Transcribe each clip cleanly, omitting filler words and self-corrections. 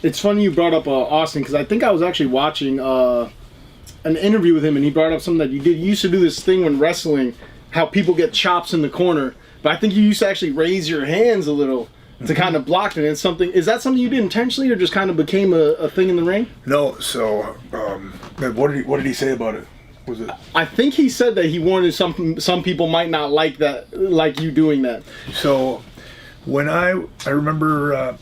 It's funny you brought up Austin, because I think I was actually watching an interview with him, and he brought up something that you did. You used to do this thing when wrestling, how people get chops in the corner, but I think you used to actually raise your hands a little to kind of block it. And it's something. Is that something you did intentionally, or just kind of became a thing in the ring? No. So, what did he say about it? Was it? I think he said that he wanted some people might not like that, like you doing that. So, when I remember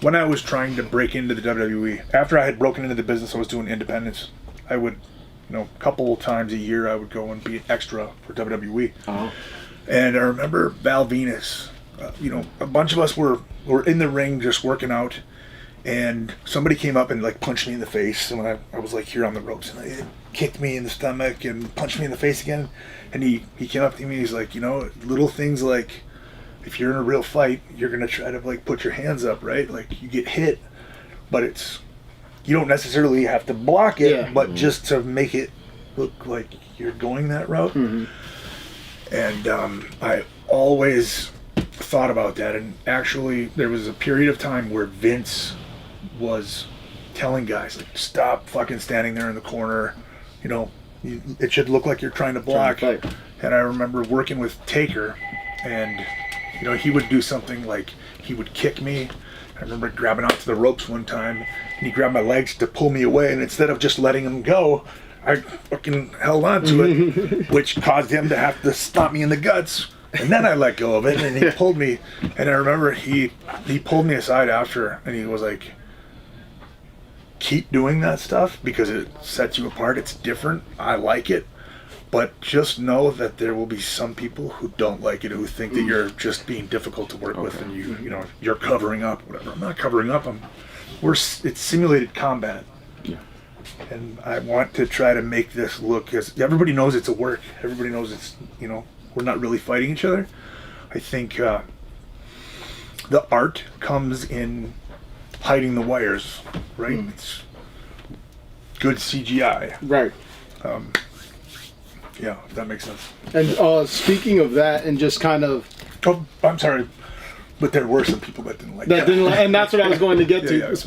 when I was trying to break into the WWE, after I had broken into the business, I was doing independence. I would, a couple times a year, I would go and be an extra for WWE. Oh. And I remember Val Venus. A bunch of us were in the ring just working out, and somebody came up and like punched me in the face, and I was like here on the ropes, and it kicked me in the stomach and punched me in the face again. And he came up to me, he's like, little things like, if you're in a real fight, you're gonna try to like put your hands up, right? Like you get hit, but you don't necessarily have to block it, but just to make it look like you're going that route. Mm-hmm. And I always thought about that, and actually there was a period of time where Vince was telling guys like, stop fucking standing there in the corner, it should look like you're trying to block. And I remember working with Taker, and he would do something like he would kick me. I remember grabbing onto the ropes one time, and he grabbed my legs to pull me away, and instead of just letting him go, I fucking held on to it, which caused him to have to stop me in the guts. And then I let go of it, and he pulled me. And I remember he pulled me aside after, and he was like, keep doing that stuff because it sets you apart. It's different. I like it. But just know that there will be some people who don't like it, who think that you're just being difficult to work with, and you're covering up, whatever. I'm not covering up. It's simulated combat. Yeah. And I want to try to make this look, because everybody knows it's a work. Everybody knows it's, we're not really fighting each other. I think the art comes in hiding the wires, right? It's good CGI. Right. Yeah, if that makes sense. And speaking of that, and just kind of... Oh, I'm sorry, but there were some people that didn't like that. And that's what I was going to get to. Yeah.